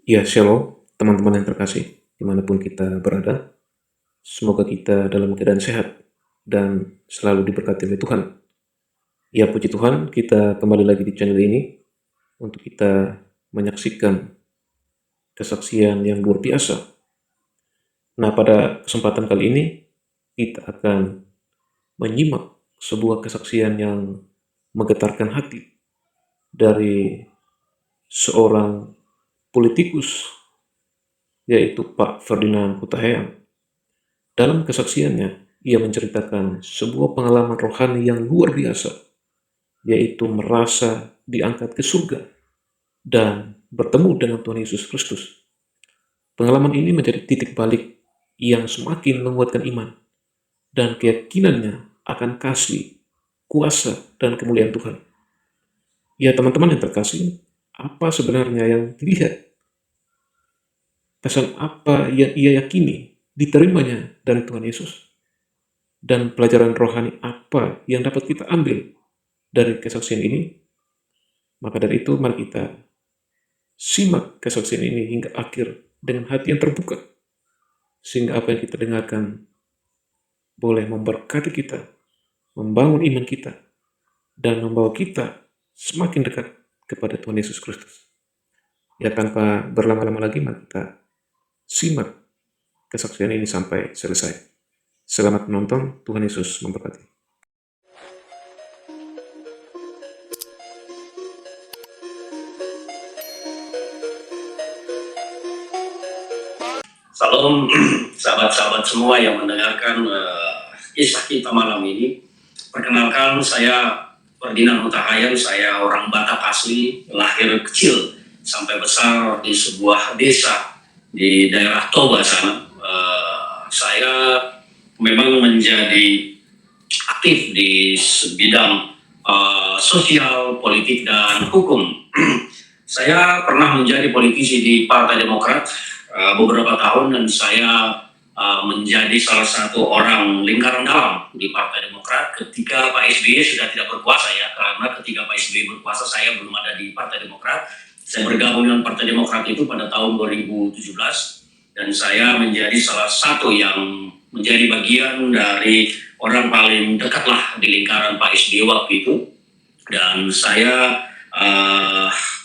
Ya, shalom, teman-teman yang terkasih, dimanapun kita berada. Semoga kita dalam keadaan sehat dan selalu diberkati oleh Tuhan. Ya, puji Tuhan, kita kembali lagi di channel ini untuk kita menyaksikan kesaksian yang luar biasa. Nah, pada kesempatan kali ini, kita akan menyimak sebuah kesaksian yang menggetarkan hati dari seorang politikus, yaitu Pak Ferdinand Hutahian. Dalam kesaksiannya, ia menceritakan sebuah pengalaman rohani yang luar biasa, yaitu merasa diangkat ke surga dan bertemu dengan Tuhan Yesus Kristus. Pengalaman ini menjadi titik balik yang semakin menguatkan iman dan keyakinannya akan kasih, kuasa, dan kemuliaan Tuhan. Ya, teman-teman yang terkasih, apa sebenarnya yang dilihat? Pesan apa yang ia yakini diterimanya dari Tuhan Yesus? Dan pelajaran rohani apa yang dapat kita ambil dari kesaksian ini? Maka dari itu mari kita simak kesaksian ini hingga akhir dengan hati yang terbuka, sehingga apa yang kita dengarkan boleh memberkati kita, membangun iman kita, dan membawa kita semakin dekat kepada Tuhan Yesus Kristus. Ya, tanpa berlama-lama lagi, mari kita simak kesaksian ini sampai selesai. Selamat menonton, Tuhan Yesus memberkati. Salam sahabat-sahabat semua yang mendengarkan kisah kita malam ini. Perkenalkan, saya Ferdinand Hutahian, saya orang Batak asli, lahir kecil sampai besar di sebuah desa di daerah Toba sana. Saya memang menjadi aktif di bidang sosial, politik, dan hukum. Saya pernah menjadi politisi di Partai Demokrat beberapa tahun, dan saya menjadi salah satu orang lingkaran dalam di Partai Demokrat ketika Pak SBY sudah tidak berkuasa, ya, karena ketika Pak SBY berkuasa saya belum ada di Partai Demokrat. Saya bergabung dengan Partai Demokrat itu pada tahun 2017, dan saya menjadi salah satu yang menjadi bagian dari orang paling dekatlah di lingkaran Pak SBY waktu itu. Dan saya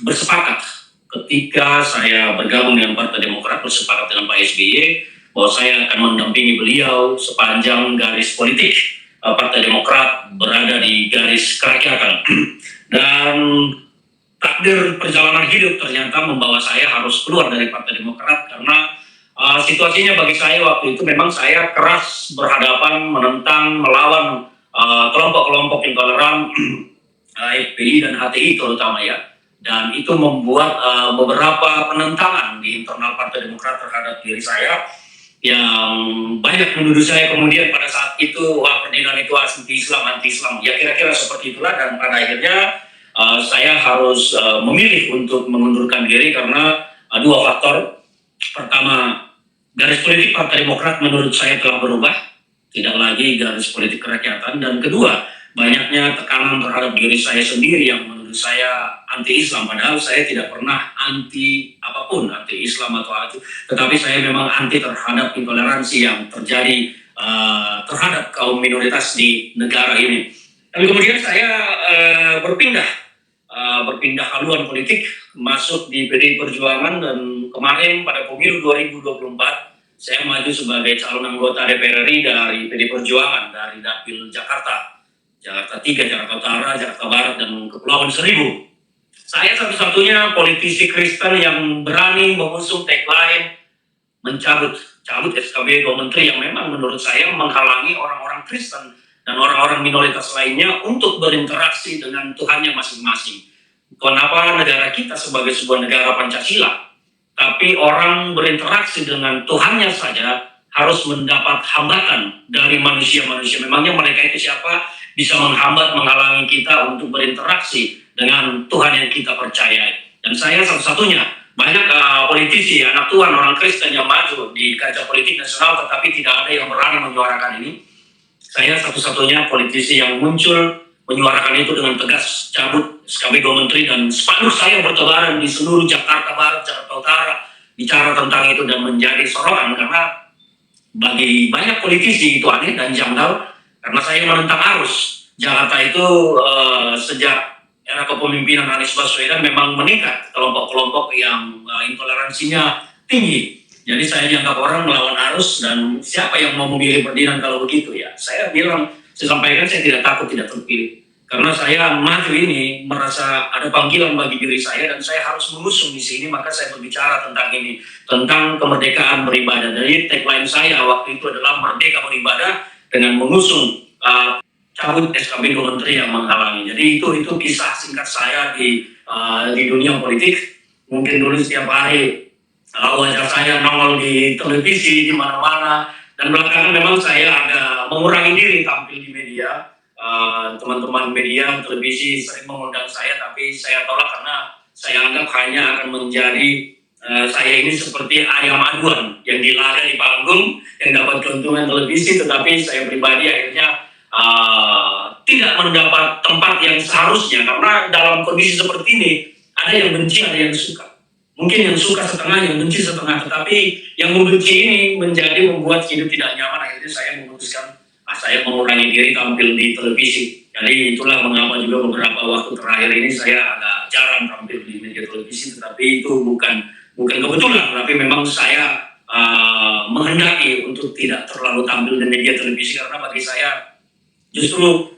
bersepakat ketika saya bergabung dengan Partai Demokrat, bersepakat dengan Pak SBY bahwa saya akan mendampingi beliau sepanjang garis politik Partai Demokrat berada di garis kerakyatan. Dan takdir perjalanan hidup ternyata membawa saya harus keluar dari Partai Demokrat, karena situasinya bagi saya waktu itu memang saya keras berhadapan, menentang, melawan kelompok-kelompok intoleran, FPI dan HTI terutama, ya. Dan itu membuat beberapa penentangan di internal Partai Demokrat terhadap diri saya, yang banyak menuduh saya kemudian pada saat itu, wah, Ferdinand itu anti-Islam, ya kira-kira seperti itulah. Dan pada akhirnya saya harus memilih untuk mengundurkan diri karena dua faktor. Pertama, garis politik Partai Demokrat menurut saya telah berubah, tidak lagi garis politik kerakyatan. Dan kedua, banyaknya tekanan terhadap diri saya sendiri yang menurut saya anti-Islam, padahal saya tidak pernah anti apapun, anti-Islam atau itu, tetapi saya memang anti terhadap intoleransi yang terjadi terhadap kaum minoritas di negara ini. Dan kemudian saya berpindah haluan politik, masuk di PDI Perjuangan, dan kemarin pada pemilu 2024 saya maju sebagai calon anggota DPR RI dari PDI Perjuangan dari Dapil Jakarta 3, Jakarta Utara, Jakarta Barat, dan Kepulauan Seribu. Saya satu-satunya politisi Kristen yang berani mengusung tagline cabut SKB 2 Menteri, yang memang menurut saya menghalangi orang-orang Kristen dan orang-orang minoritas lainnya untuk berinteraksi dengan Tuhannya masing-masing. Kenapa negara kita sebagai sebuah negara Pancasila, tapi orang berinteraksi dengan Tuhannya saja harus mendapat hambatan dari manusia-manusia? Memangnya mereka itu siapa bisa menghambat, menghalangi kita untuk berinteraksi dengan Tuhan yang kita percayai? Dan saya satu-satunya. Banyak politisi, anak Tuhan, orang Kristen yang maju di kancah politik nasional, tetapi tidak ada yang berani menyuarakan ini. Saya satu-satunya politisi yang muncul menyuarakan itu dengan tegas, cabut SKB 2 Menteri, dan spanduk saya bertebaran di seluruh Jakarta Barat, Jakarta Utara, bicara tentang itu dan menjadi sorotan, karena bagi banyak politisi itu aneh dan janggal, karena saya menentang arus. Jakarta itu sejak era kepemimpinan Anies Baswedan memang meningkat kelompok-kelompok yang intoleransinya tinggi. Jadi saya dianggap orang melawan arus, dan siapa yang mau memilih Ferdinand kalau begitu ya? Saya bilang, saya sampaikan saya tidak takut tidak terpilih. Karena saya maju ini merasa ada panggilan bagi diri saya dan saya harus mengusung di sini, maka saya berbicara tentang ini, tentang kemerdekaan beribadah. Jadi tagline saya waktu itu adalah merdeka beribadah dengan mengusung cabut SKB 2 Menteri yang menghalangi. Jadi itu kisah singkat saya di dunia politik. Mungkin dulu setiap hari wajah saya nongol di televisi di mana-mana, dan belakangan memang saya agak mengurangi diri tampil di media. Teman-teman media televisi sering mengundang saya, tapi saya tolak karena saya anggap hanya akan menjadi saya ini seperti ayam aduan yang dilaga di panggung yang dapat keuntungan televisi, tetapi saya pribadi akhirnya tidak mendapat tempat yang seharusnya, karena dalam kondisi seperti ini ada yang benci, ada yang suka. Mungkin yang suka setengah, yang benci setengah, tetapi yang membenci ini membuat hidup tidak nyaman. Akhirnya saya memutuskan saya mengurangi diri tampil di televisi. Jadi itulah mengapa juga beberapa waktu terakhir ini saya agak jarang tampil di media televisi. Tetapi itu bukan kebetulan, tapi memang saya menghendaki untuk tidak terlalu tampil di media televisi, karena bagi saya justru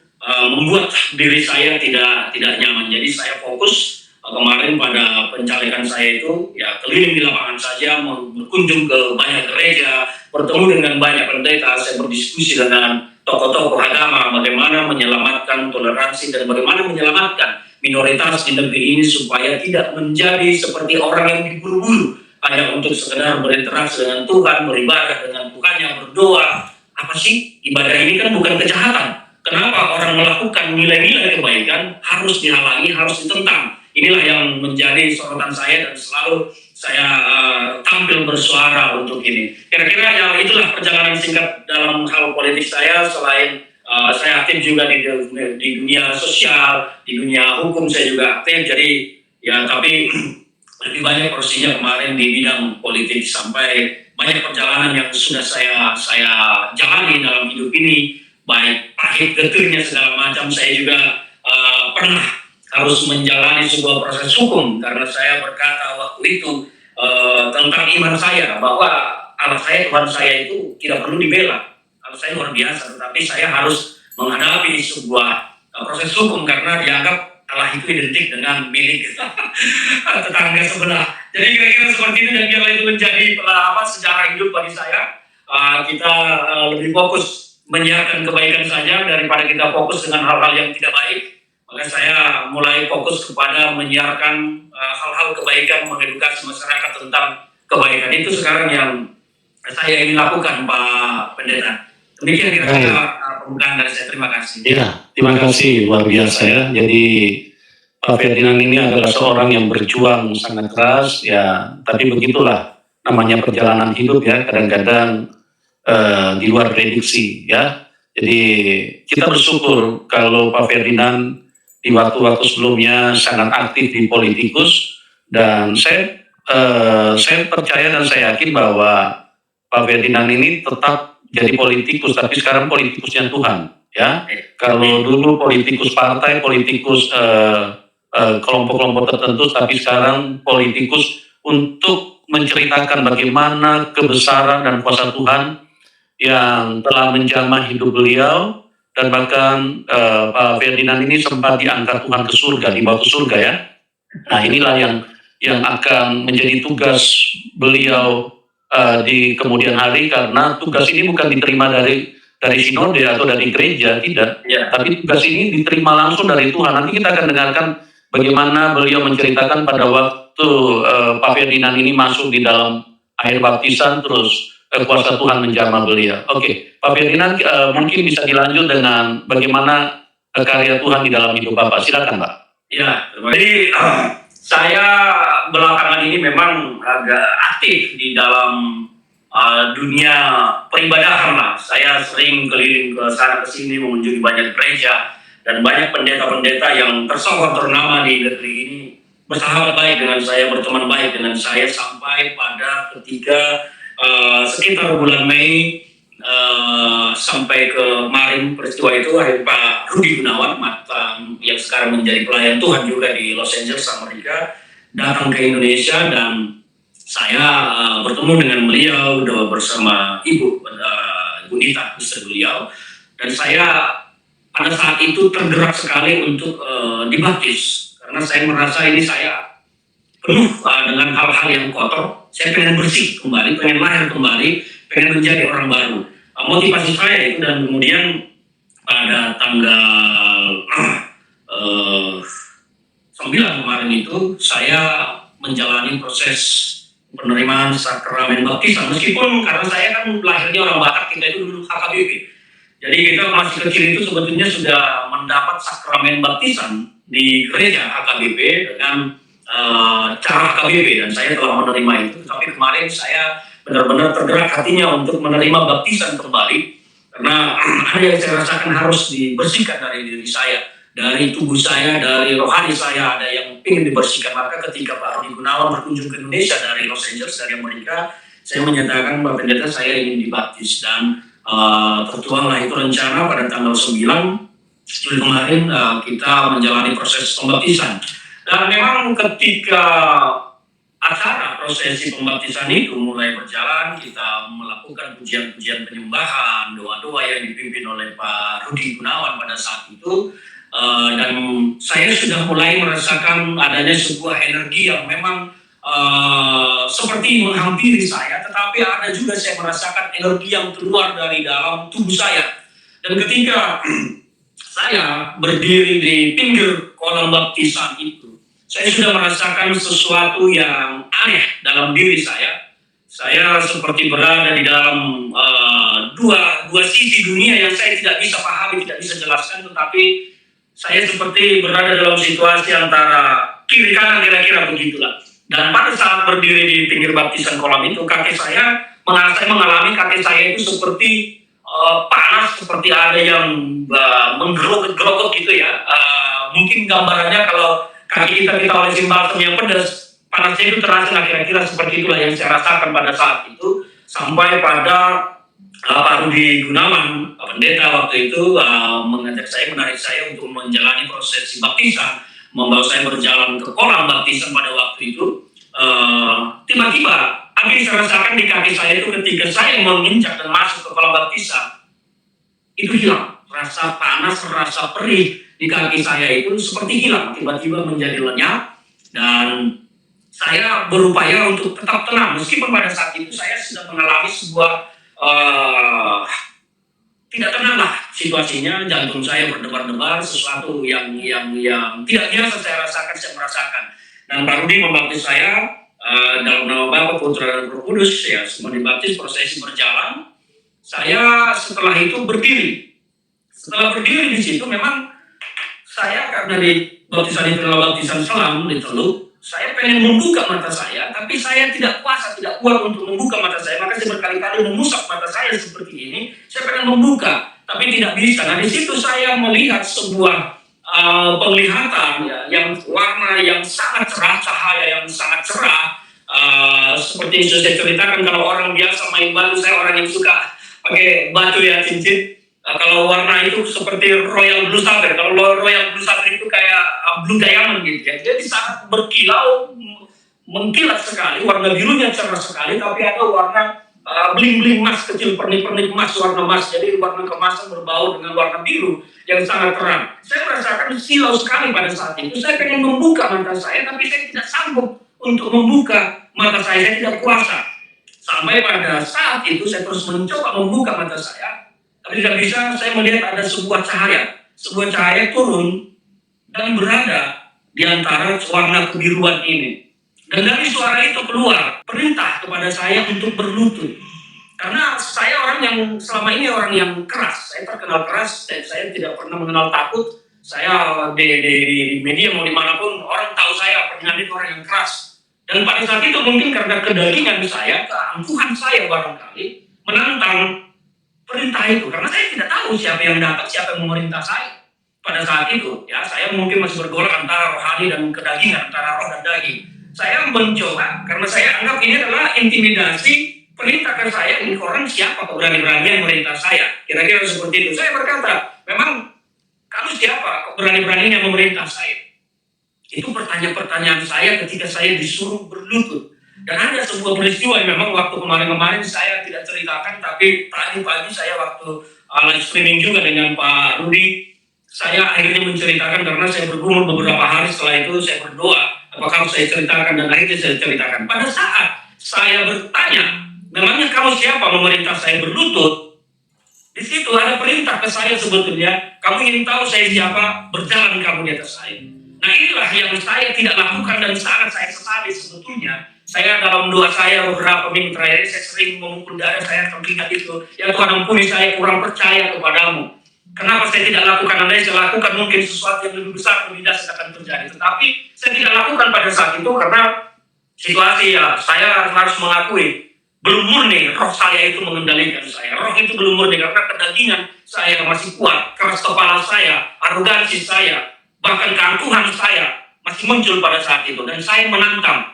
membuat diri saya tidak nyaman. Jadi saya fokus kemarin pada pencalekan saya itu ya keliling di lapangan saja, berkunjung ke banyak gereja, bertemu dengan banyak pendeta, saya berdiskusi dengan tokoh-tokoh agama bagaimana menyelamatkan toleransi dan bagaimana menyelamatkan minoritas di negeri ini supaya tidak menjadi seperti orang yang diburu-buru hanya untuk sekedar berinteraksi dengan Tuhan, beribadah dengan Tuhannya, berdoa. Apa sih? Ibadah ini kan bukan kejahatan. Kenapa orang melakukan nilai-nilai kebaikan harus dihalangi, harus ditentang? Inilah yang menjadi sorotan saya dan selalu saya tampil bersuara untuk ini. Kira-kira ya itulah perjalanan singkat dalam hal politik saya. Selain saya aktif juga di dunia sosial, di dunia hukum saya juga aktif. Jadi ya tapi lebih banyak porsinya kemarin di bidang politik, sampai banyak perjalanan yang sudah saya jalani dalam hidup ini, baik pahit getihnya segala macam. Saya juga pernah harus menjalani sebuah proses hukum karena saya berkata waktu itu tentang iman saya bahwa Allah saya, Tuhan saya itu tidak perlu dibela. Allah saya luar biasa, tetapi saya harus menghadapi sebuah proses hukum karena dianggap Allah itu identik dengan milik tetangga sebelah. Jadi kira-kira seperti itu, dan biarlah itu menjadi sejarah hidup bagi saya. Kita lebih fokus menyiarkan kebaikan saja daripada kita fokus dengan hal-hal yang tidak baik. Maka saya mulai fokus kepada menyiarkan hal-hal kebaikan, mengedukasi masyarakat tentang kebaikan. Itu sekarang yang saya ingin lakukan, Pak Pendeta. Demikian kira-kira pembukaan dari saya. Terima kasih. Ya, terima kasih, luar biasa ya. Jadi Pak Ferdinand ini adalah seorang yang berjuang sangat keras ya, tapi begitulah namanya perjalanan hidup ya, kadang-kadang di luar prediksi ya. Jadi kita bersyukur kalau Pak Ferdinand di waktu-waktu sebelumnya sangat aktif di politikus, dan saya percaya dan saya yakin bahwa Pak Ferdinand ini tetap jadi politikus, tapi sekarang politikusnya Tuhan ya. Kalau dulu politikus partai, politikus kelompok-kelompok tertentu, tapi sekarang politikus untuk menceritakan bagaimana kebesaran dan kuasa Tuhan yang telah menjamah hidup beliau. Dan bahkan Pak Ferdinand ini sempat diangkat Tuhan ke surga, dibawa ke surga ya. Nah inilah yang akan menjadi tugas beliau di kemudian hari, karena tugas ini bukan diterima dari sinode atau dari gereja, tidak. Ya. Tapi tugas ini diterima langsung dari Tuhan. Nanti kita akan dengarkan bagaimana beliau menceritakan pada waktu Pak Ferdinand ini masuk di dalam air baptisan, terus kuasa Tuhan menjamah beliau. Oke, Pak Ferdinand mungkin bisa dilanjut dengan bagaimana karya Tuhan di dalam hidup Bapak. Silakan, Pak. Ya, jadi saya belakangan ini memang agak aktif di dalam dunia peribadahan lah. Saya sering keliling ke sana ke sini, mengunjungi banyak gereja dan banyak pendeta-pendeta yang tersohor ternama di negeri ini. bersahabat baik dengan saya, berteman baik dengan saya sampai pada ketika sekitar bulan Mei sampai kemarin peristiwa itu akhirnya Pak Rudi Gunawan yang sekarang menjadi pelayan Tuhan juga di Los Angeles, Amerika, datang ke Indonesia dan saya bertemu dengan beliau bersama Ibu Nita, istri beliau, dan saya pada saat itu tergerak sekali untuk dibaptis karena saya merasa ini saya penuh dengan hal-hal yang kotor. Saya pengen bersih kembali, pengen lahir kembali, pengen menjadi orang baru. Motivasi saya itu, dan kemudian pada tanggal 9 kemarin itu saya menjalani proses penerimaan sakramen baptisan, meskipun karena saya kan lahirnya orang Batak, kita itu dulu HKBP. Jadi kita masih kecil itu sebetulnya sudah mendapat sakramen baptisan di gereja HKBP dengan cara HKBP, dan saya telah menerima itu. Tapi kemarin saya benar-benar tergerak hatinya untuk menerima baptisan kembali karena ada yang saya rasakan harus dibersihkan dari diri saya, dari tubuh saya, dari rohani saya, ada yang ingin dibersihkan. Maka ketika Pak Rudi Gunawan berkunjung ke Indonesia dari Los Angeles, dari Amerika, saya menyatakan Pak Pendeta saya ingin dibaptis, dan tertuanglah itu rencana pada tanggal 9 Juli kemarin kita menjalani proses pembaptisan. Dan memang ketika acara prosesi pembaptisan itu mulai berjalan, kita melakukan pujian-pujian penyembahan, doa-doa yang dipimpin oleh Pak Rudi Gunawan pada saat itu, dan saya sudah mulai merasakan adanya sebuah energi yang memang seperti menghampiri saya, tetapi ada juga saya merasakan energi yang keluar dari dalam tubuh saya. Dan ketika saya berdiri di pinggir kolam baptisan itu, saya sudah merasakan sesuatu yang aneh dalam diri saya. Saya seperti berada di dalam dua sisi dunia yang saya tidak bisa pahami, tidak bisa jelaskan, tetapi saya seperti berada dalam situasi antara kiri kanan, kira-kira begitulah. Dan pada saat berdiri di pinggir baptisan kolam itu, kaki saya mengalami kaki saya itu seperti panas, seperti ada yang menggerogot gitu ya. Mungkin gambarannya kalau kaki kita oleh balsam yang pedas, panasnya itu terasa, kira-kira seperti itulah yang saya rasakan pada saat itu. Sampai pada Pak Rudi Gunawan, Pak Pendeta waktu itu mengajak saya, menarik saya untuk menjalani prosesi baptisan, membawa saya berjalan ke kolam baptisan pada waktu itu. Tiba-tiba apa yang saya rasakan di kaki saya itu ketika saya menginjak dan masuk ke kolam baptisan, itu hilang. Rasa panas, rasa perih di kaki saya itu seperti hilang, tiba-tiba menjadi lenyap, dan saya berupaya untuk tetap tenang meskipun pada saat itu saya sudah mengalami sebuah tidak tenang lah situasinya. Jantung saya berdebar-debar, sesuatu yang tidak biasa saya rasakan, saya merasakan. Dan Pak Rudi membaptis saya dalam nama Bapa, Putra, dan Roh Kudus. Ya, semua dibaptis, prosesi berjalan. Saya setelah itu berdiri. Setelah berdiri di situ, memang saya karena di baptisan itu adalah baptisan selam di Teluk, saya pengen membuka mata saya, tapi saya tidak kuat untuk membuka mata saya. Maka saya berkali-kali mengusap mata saya seperti ini. Saya pengen membuka, tapi tidak bisa. Nah, di situ saya melihat sebuah penglihatan ya, yang warna yang sangat cerah, cahaya yang sangat cerah. Seperti yang sudah saya ceritakan, kalau orang biasa main batu, saya orang yang suka pakai batu ya, cincin. Kalau warna itu seperti royal blue sapphire. Kalau royal blue sapphire itu kayak blue diamond gitu ya. Jadi sangat berkilau, mengkilat sekali. Warna birunya cerah sekali, tapi ada warna bling-bling emas kecil, pernik-pernik emas, warna emas. Jadi warna kemasan berbau dengan warna biru yang sangat terang. Saya merasakan silau sekali pada saat itu. Saya pengen membuka mata saya, tapi saya tidak sanggup untuk membuka mata saya. Saya tidak kuasa. Sampai pada saat itu saya terus mencoba membuka mata saya, tapi tidak bisa. Saya melihat ada sebuah cahaya turun dan berada di antara warna kebiruan ini. Dan dari suara itu keluar perintah kepada saya untuk berlutut. Karena saya orang yang selama ini orang yang keras. Saya terkenal keras, saya tidak pernah mengenal takut. Saya di media mau dimanapun orang tahu saya pernah itu orang yang keras. Dan pada saat itu mungkin karena kedagingan saya, keangkuhan saya barangkali menantang perintah itu, karena saya tidak tahu siapa yang datang, siapa yang memerintah saya. pada saat itu, ya saya mungkin masih bergolak antara rohani dan kedagingan, antara roh dan daging. Saya mencoba karena saya anggap ini adalah intimidasi, perintahkan saya, ini orang siapa kok berani-beraninya memerintah saya, kira-kira seperti itu. Saya berkata, memang kamu siapa kok berani-beraninya memerintah saya? Itu pertanyaan-pertanyaan saya ketika saya disuruh berlutut. Dan ada sebuah peristiwa yang memang waktu kemarin-kemarin saya tidak ceritakan, tapi tadi pagi saya waktu live streaming juga dengan Pak Rudi, saya akhirnya menceritakan karena saya bergumul beberapa hari setelah itu saya berdoa apakah saya ceritakan, dan akhirnya saya ceritakan. Pada saat saya bertanya, memangnya kamu siapa memerintah saya berlutut? Di situ ada perintah ke saya sebetulnya, kamu ingin tahu saya siapa, berjalan kamu di atas saya. Nah inilah yang saya tidak lakukan dan sangat saya sesali sebetulnya. Saya dalam doa saya beberapa minggu terakhir saya sering memukul dada saya teringat itu, ya Tuhan ampuni saya kurang percaya kepadamu. Kenapa saya tidak lakukan? Andai saya lakukan mungkin sesuatu yang lebih besar, lebih dahsyat akan terjadi. Tetapi saya tidak lakukan pada saat itu karena situasi, ya saya harus mengakui belum murni roh saya itu mengendalikan saya. Roh itu belum murni karena kedagingan saya masih kuat, keras kepala saya, arogansi saya, bahkan keangkuhan saya masih muncul pada saat itu. Dan saya menantang,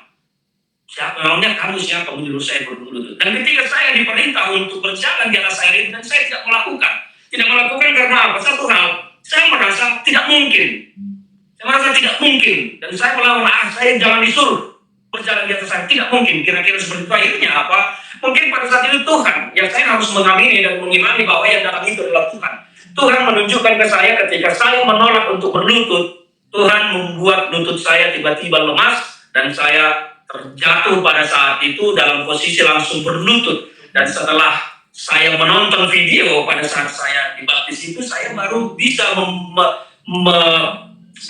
siapa namanya kamu, siapa menyuruh saya berlutut? Dan ketika saya diperintah untuk berjalan di atas air itu dan saya tidak melakukan karena apa? Satu hal, saya merasa tidak mungkin. Dan saya melawan, saya jangan disuruh berjalan di atas air, tidak mungkin. Kira-kira seperti itu. Akhirnya apa? Mungkin pada saat itu Tuhan, yang saya harus mengamini dan mengimani bahwa yang datang itu adalah Tuhan. Tuhan menunjukkan ke saya ketika saya menolak untuk berlutut, Tuhan membuat lutut saya tiba-tiba lemas dan saya terjatuh pada saat itu dalam posisi langsung berlutut. Dan setelah saya menonton video pada saat saya dibaptis itu, saya baru bisa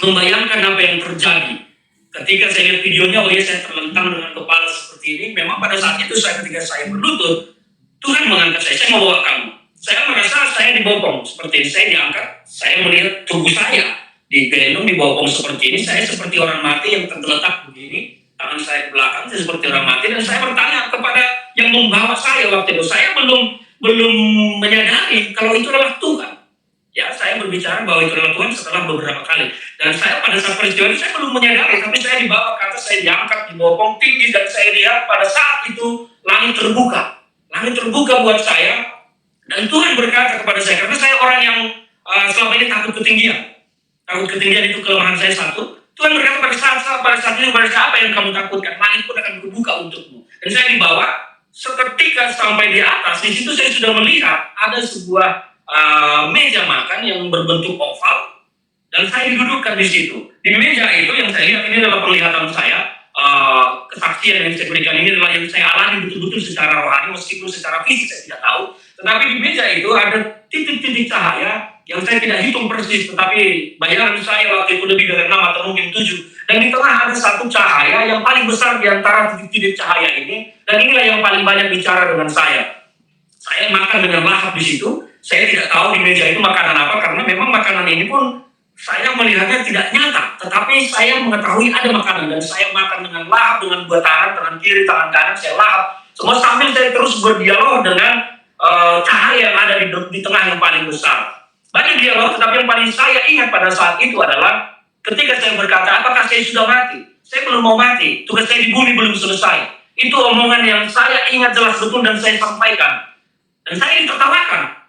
membayangkan apa yang terjadi. Ketika saya lihat videonya, oh ya, saya terlentang dengan kepala seperti ini. Memang pada saat itu ketika saya berlutut, Tuhan mengangkat saya membawa kamu. Saya merasa saya dibopong seperti ini, saya diangkat. Saya melihat tubuh saya digendong, dibopong seperti ini. Saya seperti orang mati yang tergeletak begini. Tangan saya ke belakang, saya seperti orang mati. Dan saya bertanya kepada yang membawa saya waktu itu. Saya belum menyadari kalau itu adalah Tuhan. Ya, saya berbicara bahwa itu adalah Tuhan setelah beberapa kali. Dan saya pada saat peristiwa itu saya belum menyadari, tapi saya dibawa ke atas, saya diangkat, dibopong tinggi, dan saya lihat pada saat itu langit terbuka. Langit terbuka buat saya, dan Tuhan berkata kepada saya, karena saya orang yang selama ini takut ketinggian. Takut ketinggian itu kelemahan saya satu. Tuhan berkata pada saat itu, pada saat apa yang kamu takutkan, langit pun akan terbuka untukmu. Dan saya dibawa, seketika sampai di atas, di situ saya sudah melihat ada sebuah meja makan yang berbentuk oval, dan saya didudukkan di situ. Di meja itu yang saya lihat, ini adalah penglihatan saya, kesaksian yang saya berikan ini adalah yang saya alami betul-betul secara rohani, meskipun secara fisik saya tidak tahu. Tetapi di meja itu ada titik-titik cahaya yang saya tidak hitung persis, tetapi bayangan saya waktu itu lebih dari 6 atau mungkin 7. Dan di tengah ada satu cahaya yang paling besar di antara titik-titik cahaya ini, dan inilah yang paling banyak bicara dengan saya. Saya makan dengan lahap di situ. Saya tidak tahu di meja itu makanan apa, karena memang makanan ini pun saya melihatnya tidak nyata, tetapi saya mengetahui ada makanan, dan saya makan dengan lahap, dengan dua tangan, tangan kiri, tangan kanan, saya lahap. Semua sambil saya terus berdialog dengan cahaya yang ada di tengah yang paling besar. Banyak dialog, tetapi yang paling saya ingat pada saat itu adalah ketika saya berkata, apakah saya sudah mati? Saya belum mau mati, tugas saya di bumi belum selesai. Itu omongan yang saya ingat jelas betul dan saya sampaikan. Dan saya ditertawakan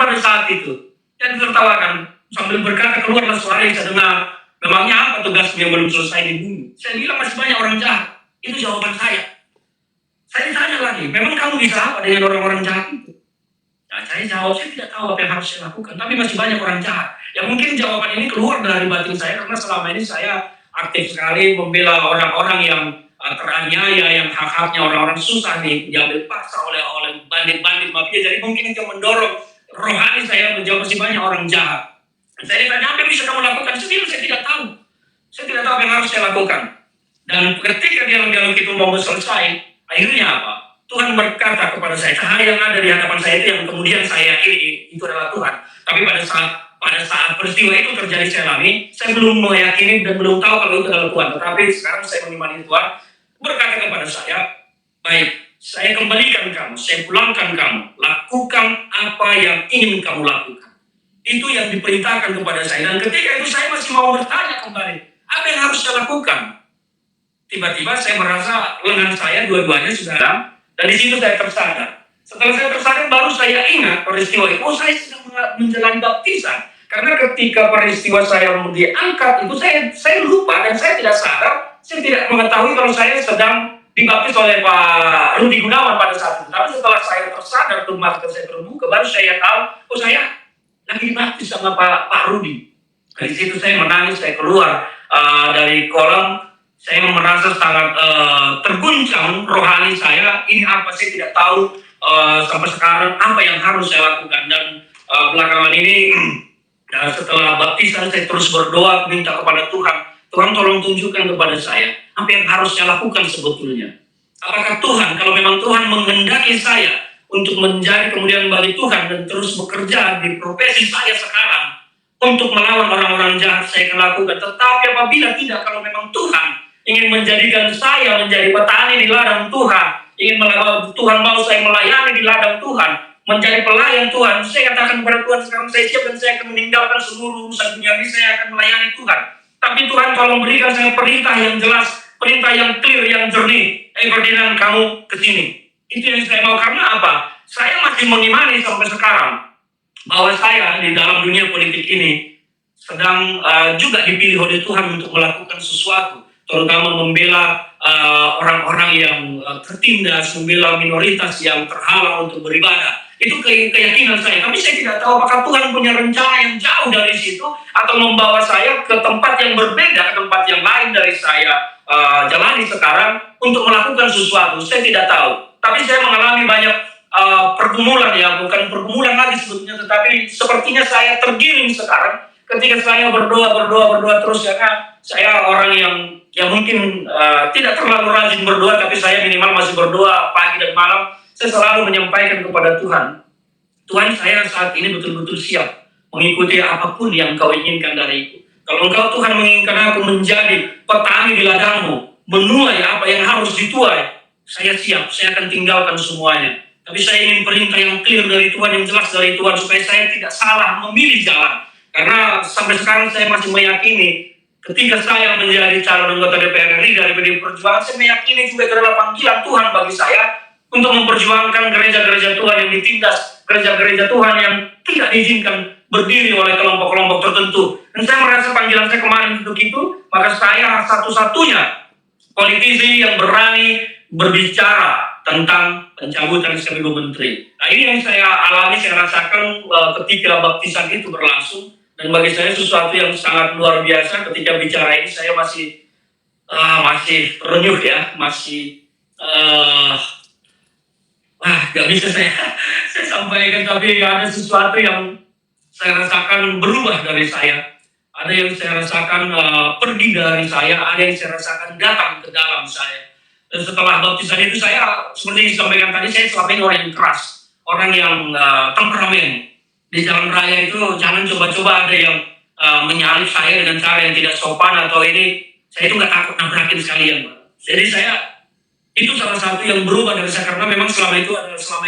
pada saat itu. Saya ditertawakan sambil berkata, keluarlah suara yang saya dengar, memangnya apa tugasmu yang belum selesai di bumi? Saya bilang masih banyak orang jahat. Itu jawaban saya. Saya ditanya lagi, memang kamu bisa apa dengan orang-orang jahat itu? Nah, saya jawab, saya tidak tahu apa yang harus saya lakukan, tapi masih banyak orang jahat. Ya mungkin jawaban ini keluar dari batin saya, karena selama ini saya aktif sekali membela orang-orang yang teraniaya, yang hak-haknya orang-orang susah nih, diambil paksa oleh bandit-bandit mafia. Jadi mungkin itu mendorong rohani saya menjawab masih banyak orang jahat. Dan saya ditanya, apa yang bisa kamu lakukan? Saya tidak tahu. Saya tidak tahu apa yang harus saya lakukan. Dan ketika dialog-dialog itu mau selesai, akhirnya apa? Tuhan berkata kepada saya, cahaya yang ada di hadapan saya itu yang kemudian saya yakini itu adalah Tuhan. Tapi pada saat peristiwa itu terjadi saya alami, saya belum meyakini dan belum tahu kalau itu adalah Tuhan. Tetapi sekarang saya mengimani Tuhan berkata kepada saya, baik, saya kembalikan kamu, saya pulangkan kamu, lakukan apa yang ingin kamu lakukan. Itu yang diperintahkan kepada saya. Dan ketika itu saya masih mau bertanya kembali, apa yang harus saya lakukan? Tiba-tiba saya merasa lengan saya dua-duanya sudah dan di situ saya tersadar. Setelah saya tersadar baru saya ingat peristiwa itu, saya sedang menjalani baptisan. Karena ketika peristiwa saya diangkat itu saya lupa dan saya tidak sadar, saya tidak mengetahui kalau saya sedang dibaptis oleh Pak Rudi Gunawan pada saat itu. Tapi setelah saya tersadar, tuh mata saya terbuka, baru saya tahu, oh saya lagi dibaptis sama Pak Rudi. Dari situ saya menangis, saya keluar dari kolam. Saya merasa sangat terguncang rohani saya. Ini apa saya tidak tahu sampai sekarang apa yang harus saya lakukan. Dan belakangan ini setelah baptisan saya terus berdoa minta kepada Tuhan. Tuhan tolong tunjukkan kepada saya apa yang harus saya lakukan sebetulnya. Apakah Tuhan, kalau memang Tuhan menghendaki saya untuk menjadi kemudian bagi Tuhan dan terus bekerja di profesi saya sekarang untuk melawan orang-orang jahat, saya akan lakukan. Tetapi apabila tidak, kalau memang Tuhan ingin menjadikan saya menjadi petani di ladang Tuhan, Tuhan mau saya melayani di ladang Tuhan, menjadi pelayan Tuhan, saya katakan kepada Tuhan, sekarang saya siap dan saya akan meninggalkan seluruh urusan dunia ini, saya akan melayani Tuhan. Tapi Tuhan tolong berikan saya perintah yang jelas, perintah yang clear, yang jernih. Ferdinand, kamu ke sini. Itu yang saya mau. Karena apa? Saya masih mengimani sampai sekarang bahwa saya di dalam dunia politik ini sedang juga dipilih oleh Tuhan untuk melakukan sesuatu, terutama membela orang-orang yang tertindas, membela minoritas yang terhalang untuk beribadah. Itu keyakinan saya. Tapi saya tidak tahu apakah Tuhan punya rencana yang jauh dari situ atau membawa saya ke tempat yang berbeda, ke tempat yang lain dari saya jalani sekarang untuk melakukan sesuatu. Saya tidak tahu. Tapi saya mengalami banyak pergumulan, ya, bukan pergumulan lagi sebetulnya, tetapi sepertinya saya tergiring sekarang ketika saya berdoa terus, ya kan. Saya orang yang mungkin tidak terlalu rajin berdoa, tapi saya minimal masih berdoa pagi dan malam. Saya selalu menyampaikan kepada Tuhan, Tuhan, saya saat ini betul-betul siap mengikuti apapun yang Kau inginkan dariku. Kalau Engkau Tuhan menginginkan aku menjadi petani di ladangmu, menuai apa yang harus dituai, saya siap, saya akan tinggalkan semuanya. Tapi saya ingin perintah yang clear dari Tuhan, yang jelas dari Tuhan, supaya saya tidak salah memilih jalan. Karena sampai sekarang saya masih meyakini, ketika saya menjadi calon anggota DPR RI dari PDI Perjuangan, saya meyakini juga itu adalah panggilan Tuhan bagi saya untuk memperjuangkan gereja-gereja Tuhan yang ditindas, gereja-gereja Tuhan yang tidak diizinkan berdiri oleh kelompok-kelompok tertentu. Dan saya merasa panggilan saya kemarin untuk itu, maka saya satu-satunya politisi yang berani berbicara tentang pencabutan SKPD Menteri. Nah, ini yang saya alami, saya rasakan ketika baptisan itu berlangsung. Dan bagi saya sesuatu yang sangat luar biasa. Ketika bicara ini saya masih renyuh, ya, masih gak bisa saya sampaikan. Tapi ada sesuatu yang saya rasakan berubah dari saya. Ada yang saya rasakan pergi dari saya, ada yang saya rasakan datang ke dalam saya. Dan setelah baptisan itu saya, seperti yang disampaikan tadi, saya selama ini orang yang keras, orang yang temperamen. Di jalan raya itu jangan coba-coba ada yang menyalip saya dengan cara yang tidak sopan atau ini. Saya itu nggak takut nabrakin sekalian, Pak. Jadi saya, itu salah satu yang berubah dari saya, karena memang selama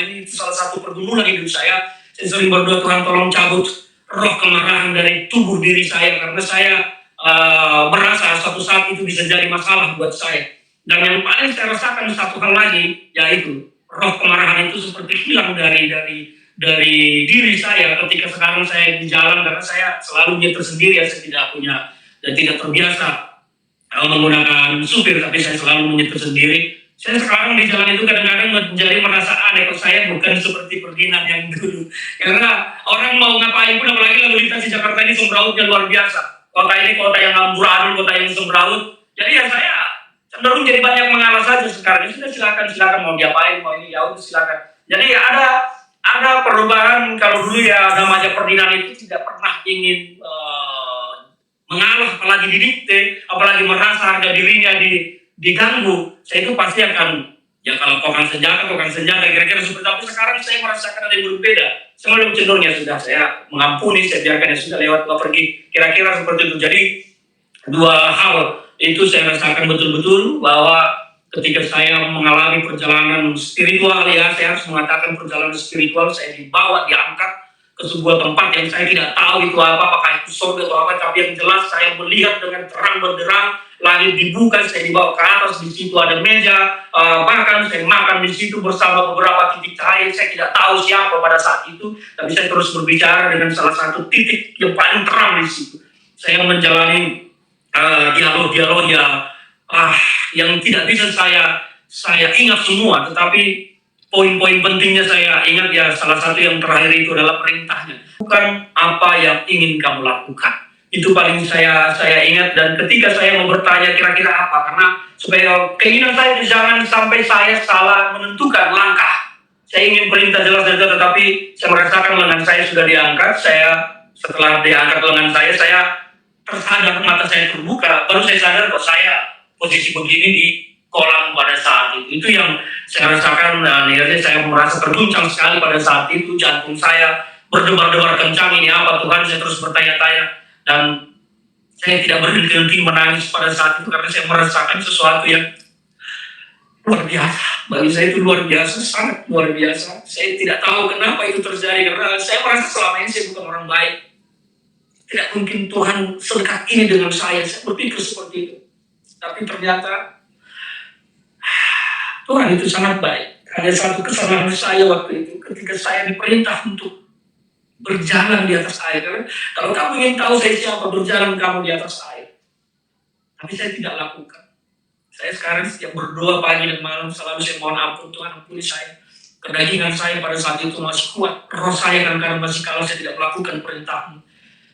ini itu salah satu pergumulan hidup saya. Saya sering berdoa, Tuhan tolong cabut roh kemarahan dari tubuh diri saya, karena saya merasa suatu saat itu bisa jadi masalah buat saya. Dan yang paling saya rasakan satu hal lagi, yaitu roh kemarahan itu seperti hilang dari diri saya ketika sekarang saya di jalan, karena saya selalu nyetir sendiri, ya, saya tidak punya dan tidak terbiasa menggunakan supir, tapi saya selalu menyetir sendiri. Saya sekarang di jalan itu kadang-kadang menjadi merasa aneh, kok saya bukan seperti Ferdinand yang dulu. Karena orang mau ngapain pun, apalagi lalu lintas di Jakarta ini sembrautnya luar biasa. Kota ini kota yang amburadul, kota yang sembraut. Jadi ya saya cenderung jadi banyak mengalah saja sekarang. Ya sudah, silakan mau diapain, mau ini, ya udah silakan. Jadi ada perubahan. Kalau dulu ya namanya Ferdinand itu tidak pernah ingin mengalah, apalagi didikte, apalagi merasa harga dirinya diganggu. Saya itu pasti akan, ya kalau kau kan senjata, kira-kira seperti itu. Sekarang saya merasakan ada yang berbeda. Saya lebih cenderung, ya sudah, saya mengampuni, saya biarkan, ya sudah, lewat pergi. Kira-kira seperti itu. Jadi dua hal itu saya rasakan betul-betul, bahwa ketika saya mengalami perjalanan spiritual, ya, saya harus mengatakan perjalanan spiritual, saya dibawa, diangkat ke ke sebuah tempat yang saya tidak tahu itu apa, apakah itu surga atau apa, tapi yang jelas saya melihat dengan terang benderang, langit dibuka, saya dibawa ke atas, di situ ada meja makan, saya makan di situ bersama beberapa titik cahaya. Saya tidak tahu siapa pada saat itu, tapi saya terus berbicara dengan salah satu titik yang paling terang di situ. Saya menjalani dialog-dialog yang tidak bisa saya ingat semua, tetapi poin-poin pentingnya saya ingat ya. Salah satu yang terakhir itu adalah perintahnya, bukan apa yang ingin kamu lakukan. Itu paling saya ingat. Dan ketika saya mau bertanya kira-kira apa, karena supaya keinginan saya jangan sampai saya salah menentukan langkah. Saya ingin perintah jelas dan jelas, tetapi saya merasakan lengan saya sudah diangkat. Setelah diangkat lengan saya tersadar, mata saya terbuka, baru saya sadar kok saya posisi begini di kolam pada saat itu. Itu yang saya rasakan. Akhirnya saya merasa terguncang sekali pada saat itu. Jantung saya berdebar-debar kencang, ini apa Tuhan? Saya terus bertanya-tanya, dan saya tidak berhenti-henti menangis pada saat itu karena saya merasakan sesuatu yang luar biasa. Bagi saya itu luar biasa, sangat luar biasa. Saya tidak tahu kenapa itu terjadi, karena saya merasa selama ini saya bukan orang baik. Tidak mungkin Tuhan sedekat ini dengan saya berpikir seperti itu. Tapi ternyata Tuhan itu sangat baik. Ada satu kesalahan saya waktu itu ketika saya diperintah untuk berjalan di atas air. Kalau kamu ingin tahu saya siapa, berjalan kamu di atas air. Tapi saya tidak lakukan. Saya sekarang setiap berdoa pagi dan malam selalu saya mohon ampun, Tuhan ampuni saya. Kedagingan saya pada saat itu masih kuat. Roh saya kadang-kadang masih kalah, saya tidak melakukan perintah-Mu.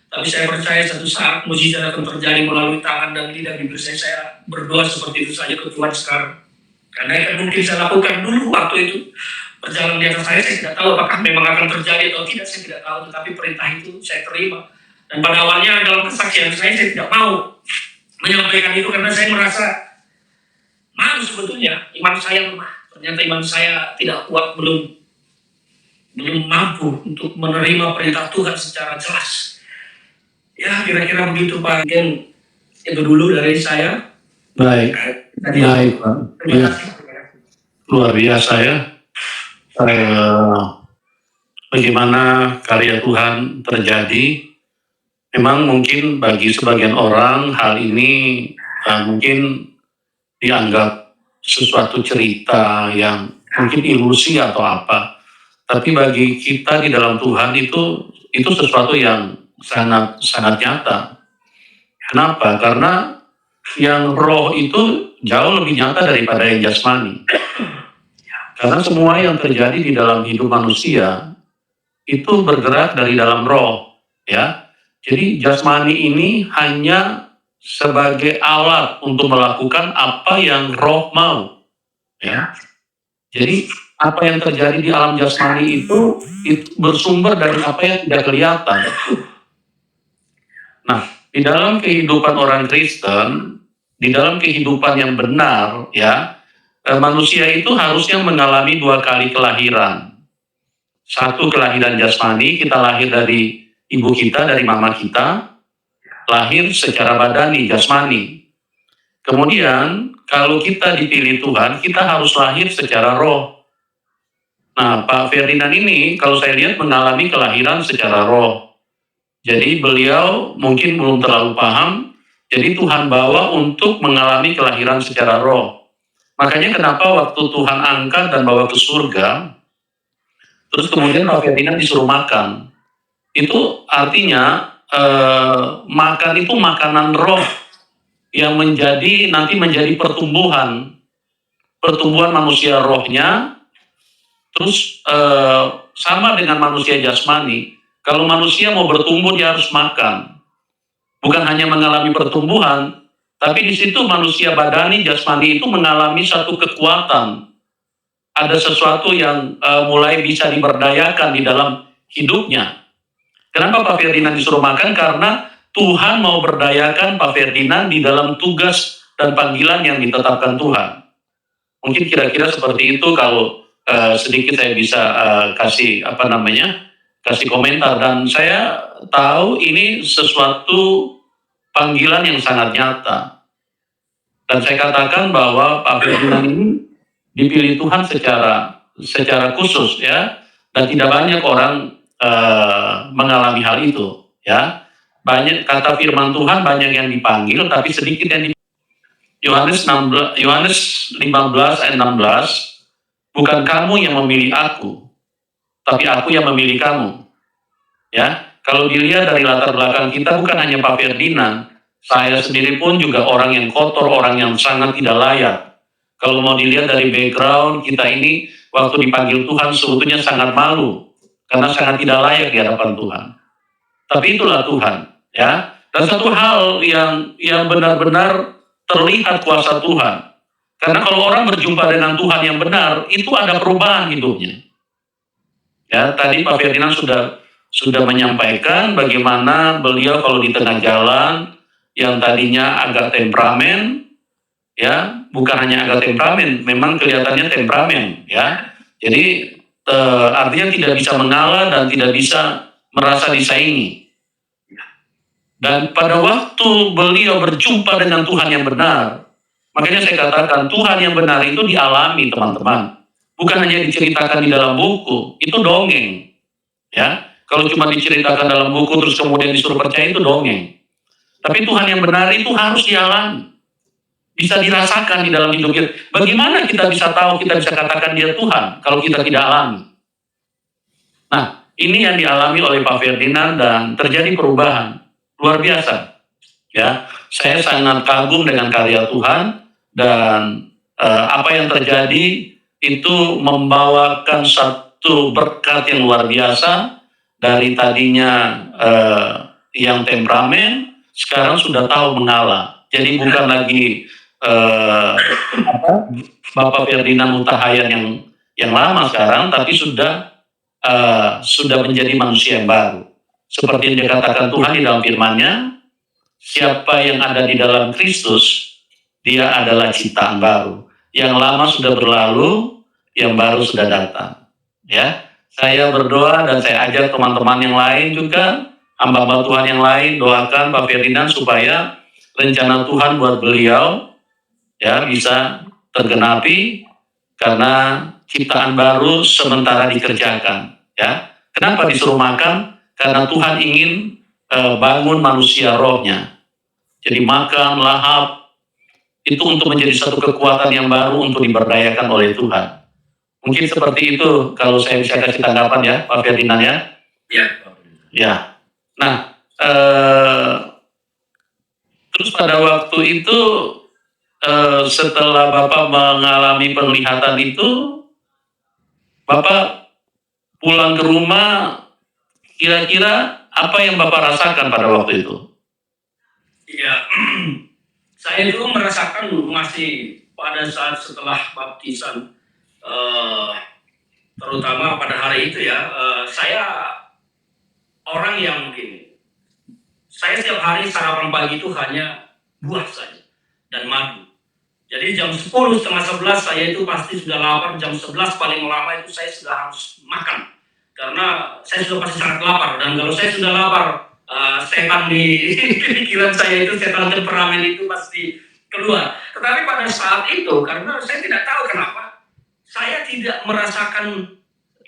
Tapi saya percaya satu saat mujizat akan terjadi melalui tangan dan lidah bibir saya. Saya berdoa seperti itu saja ke Tuhan sekarang. Karena yang mungkin saya lakukan dulu waktu itu, berjalan di atas saya tidak tahu apakah memang akan terjadi atau tidak, saya tidak tahu. Tetapi perintah itu saya terima. Dan pada awalnya dalam kesaksian saya tidak mau menyampaikan itu karena saya merasa malu sebetulnya. Iman saya lemah. Ternyata iman saya tidak kuat, belum mampu untuk menerima perintah Tuhan secara jelas. Ya, kira-kira begitu Pak. Mungkin itu dulu dari saya. Baik, baik Pak. Ya, luar biasa ya. Bagaimana karya Tuhan terjadi. Memang mungkin bagi sebagian orang hal ini mungkin dianggap sesuatu cerita yang mungkin ilusi atau apa. Tapi bagi kita di dalam Tuhan itu sesuatu yang sangat nyata. Kenapa? Karena yang roh itu jauh lebih nyata daripada yang jasmani. Karena semua yang terjadi di dalam hidup manusia itu bergerak dari dalam roh, ya. Jadi jasmani ini hanya sebagai alat untuk melakukan apa yang roh mau, ya. Jadi apa yang terjadi di alam jasmani itu bersumber dari apa yang tidak kelihatan. Nah, di dalam kehidupan orang Kristen, di dalam kehidupan yang benar, ya, manusia itu harusnya mengalami 2 kali kelahiran. Satu kelahiran jasmani, kita lahir dari ibu kita, dari mama kita, lahir secara badani, jasmani. Kemudian, kalau kita dipilih Tuhan, kita harus lahir secara roh. Nah, Pak Ferdinand ini, kalau saya lihat mengalami kelahiran secara roh. Jadi beliau mungkin belum terlalu paham, jadi Tuhan bawa untuk mengalami kelahiran secara roh. Makanya kenapa waktu Tuhan angkat dan bawa ke surga, terus kemudian Pak Ferdinand disuruh makan. Itu artinya makan itu makanan roh yang nanti menjadi pertumbuhan manusia rohnya, terus sama dengan manusia jasmani. Kalau manusia mau bertumbuh dia harus makan. Bukan hanya mengalami pertumbuhan, tapi di situ manusia badani jasmani itu mengalami satu kekuatan. Ada sesuatu yang mulai bisa diberdayakan di dalam hidupnya. Kenapa Pak Ferdinand disuruh makan? Karena Tuhan mau berdayakan Pak Ferdinand di dalam tugas dan panggilan yang ditetapkan Tuhan. Mungkin kira-kira seperti itu kalau sedikit saya bisa kasih komentar. Dan saya tahu ini sesuatu panggilan yang sangat nyata. Dan saya katakan bahwa Pak Ferdinand ini dipilih Tuhan secara khusus, ya. Dan tidak banyak orang mengalami hal itu, ya. Banyak kata firman Tuhan, banyak yang dipanggil, tapi sedikit yang Yohanes 15 ayat 16, bukan kamu yang memilih aku, tapi aku yang memilih kamu. Ya, kalau dilihat dari latar belakang kita, bukan hanya Pak Ferdinand, saya sendiri pun juga orang yang kotor, orang yang sangat tidak layak. Kalau mau dilihat dari background kita ini, waktu dipanggil Tuhan sebetulnya sangat malu, karena sangat tidak layak di hadapan Tuhan. Tapi itulah Tuhan, ya. Dan satu hal yang benar-benar terlihat kuasa Tuhan. Karena kalau orang berjumpa dengan Tuhan yang benar, itu ada perubahan hidupnya. Ya, tadi Pak Ferdinand sudah menyampaikan bagaimana beliau kalau di tengah jalan yang tadinya agak temperamen, ya, bukan hanya agak temperamen, memang kelihatannya temperamen, ya. Jadi artinya tidak bisa mengalah dan tidak bisa merasa disaingi. Dan pada waktu beliau berjumpa dengan Tuhan yang benar, makanya saya katakan Tuhan yang benar itu dialami, teman-teman. Bukan hanya diceritakan di dalam buku, itu dongeng. Ya, kalau cuma diceritakan dalam buku terus kemudian disuruh percaya itu dongeng. Tapi Tuhan yang benar itu harus dialami, bisa dirasakan di dalam hidup kita. Bagaimana kita bisa tahu, kita bisa katakan dia Tuhan kalau kita tidak alami? Nah, ini yang dialami oleh Pak Ferdinand dan terjadi perubahan luar biasa. Ya, saya sangat kagum dengan karya Tuhan dan apa yang terjadi itu membawakan satu berkat yang luar biasa. Dari tadinya yang temperamen, sekarang sudah tahu mengalah. Jadi bukan lagi Bapak Ferdinand Hutahayan yang lama sekarang, tapi sudah menjadi manusia yang baru. Seperti yang dikatakan Tuhan di dalam firman-Nya, siapa yang ada di dalam Kristus, dia adalah ciptaan baru. Yang lama sudah berlalu, yang baru sudah datang. Ya, saya berdoa dan saya ajak teman-teman yang lain juga, hamba-hamba Tuhan yang lain, doakan Pak Ferdinand supaya rencana Tuhan buat beliau ya bisa tergenapi karena ciptaan baru sementara dikerjakan. Ya, kenapa disuruh makan? Karena Tuhan ingin bangun manusia rohnya. Jadi makan, lahap, itu untuk menjadi satu kekuatan yang baru untuk diberdayakan oleh Tuhan. Mungkin seperti itu kalau saya bisa kasih tanggapan ya, Pak Ferdinand ya. Ya. Ya. Nah, terus pada waktu itu setelah Bapak mengalami penglihatan itu, Bapak pulang ke rumah, kira-kira apa yang Bapak rasakan pada waktu itu? Iya, saya itu merasakan masih pada saat setelah baptisan, terutama pada hari itu ya, saya orang yang begini. Saya setiap hari sarapan pagi itu hanya buah saja dan madu. Jadi jam 10, setengah 11 saya itu pasti sudah lapar, jam 11 paling lama itu saya sudah harus makan. Karena saya sudah pasti sangat lapar, dan kalau saya sudah lapar, setan di pikiran saya itu, setan temperamen itu pasti keluar. Tetapi pada saat itu, karena saya tidak tahu kenapa, saya tidak merasakan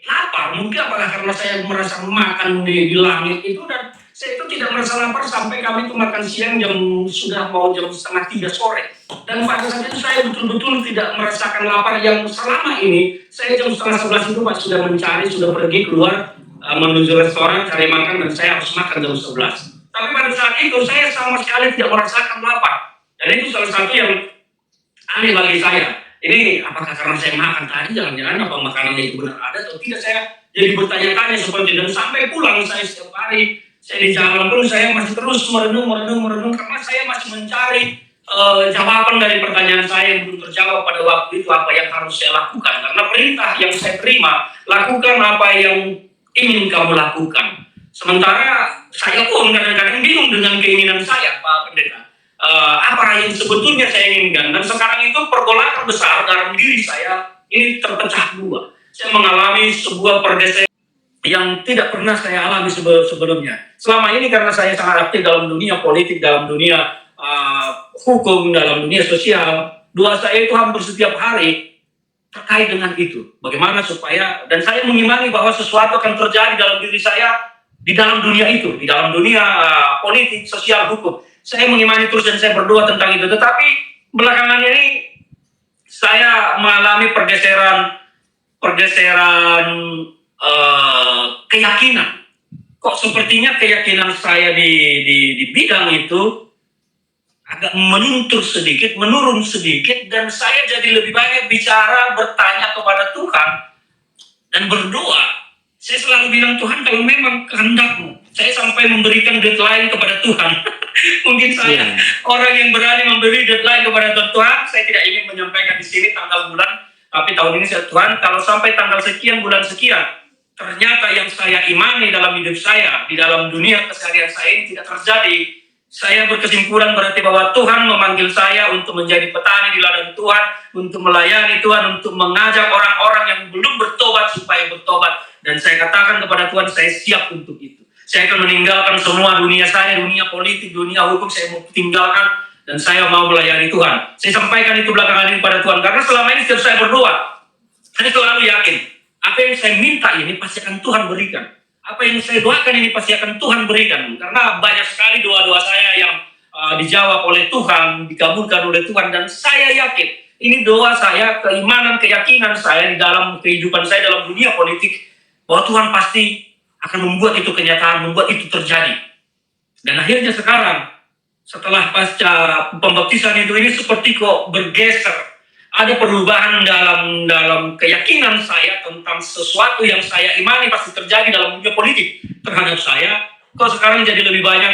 lapar. Mungkin apakah karena saya merasa makan di langit itu, dan saya itu tidak merasa lapar sampai kami itu makan siang sudah mau jam 2:30 sore. Dan pada saat itu saya betul-betul tidak merasakan lapar yang selama ini. Saya jam 10:30 itu Pak sudah mencari, sudah pergi keluar menuju restoran cari makan, dan saya harus makan jam 11. Tapi pada saat itu saya sama sekali tidak merasakan lapar. Dan itu salah satu yang aneh bagi saya. Ini apakah karena saya makan tadi, jangan-jangan apa makanan itu benar ada atau tidak, saya jadi bertanya-tanya seperti itu. Dan sampai pulang saya setiap hari, saya di jalan pun saya masih terus merenung karena saya masih mencari jawaban dari pertanyaan saya yang belum terjawab pada waktu itu, apa yang harus saya lakukan. Karena perintah yang saya terima, lakukan apa yang ingin kamu lakukan. Sementara saya pun kadang-kadang bingung dengan keinginan saya, Pak Pendeta. Apa yang sebetulnya saya inginkan. Dan sekarang itu pergolakan besar dalam diri saya ini terpecah dua. Saya mengalami sebuah perdesaan yang tidak pernah saya alami sebelumnya. Selama ini karena saya sangat aktif dalam dunia politik, dalam dunia hukum, dalam dunia sosial, doa saya itu hampir setiap hari terkait dengan itu. Bagaimana supaya, dan saya mengimani bahwa sesuatu akan terjadi dalam diri saya di dalam dunia itu, di dalam dunia politik, sosial, hukum. Saya mengimani terus dan saya berdoa tentang itu. Tetapi belakangan ini saya mengalami pergeseran keyakinan. Kok sepertinya keyakinan saya di bidang itu agak menurun sedikit, dan saya jadi lebih banyak bicara, bertanya kepada Tuhan, dan berdoa. Saya selalu bilang, Tuhan, kalau memang kehendak-Mu, saya sampai memberikan deadline kepada Tuhan. Mungkin saya orang yang berani memberi deadline kepada Tuhan. Saya tidak ingin menyampaikan di sini tanggal bulan, tapi tahun ini saya, Tuhan, kalau sampai tanggal sekian, bulan sekian, ternyata yang saya imani dalam hidup saya, di dalam dunia keseharian saya ini tidak terjadi, saya berkesimpulan berarti bahwa Tuhan memanggil saya untuk menjadi petani di ladang Tuhan, untuk melayani Tuhan, untuk mengajak orang-orang yang belum bertobat supaya bertobat. Dan saya katakan kepada Tuhan, saya siap untuk itu. Saya akan meninggalkan semua dunia saya, dunia politik, dunia hukum, saya mau tinggalkan, dan saya mau melayani Tuhan. Saya sampaikan itu belakangan ini pada Tuhan, karena selama ini setiap saya berdoa, saya selalu yakin, apa yang saya minta ini pasti akan Tuhan berikan. Apa yang saya doakan ini pasti akan Tuhan berikan. Karena banyak sekali doa-doa saya yang dijawab oleh Tuhan, dikabulkan oleh Tuhan, dan saya yakin ini doa saya, keimanan, keyakinan saya di dalam kehidupan saya dalam dunia politik, bahwa Tuhan pasti akan membuat itu kenyataan, membuat itu terjadi. Dan akhirnya sekarang, setelah pasca pembaptisan itu, ini seperti kok bergeser. Ada perubahan dalam keyakinan saya tentang sesuatu yang saya imani pasti terjadi dalam dunia politik terhadap saya. Kok sekarang jadi lebih banyak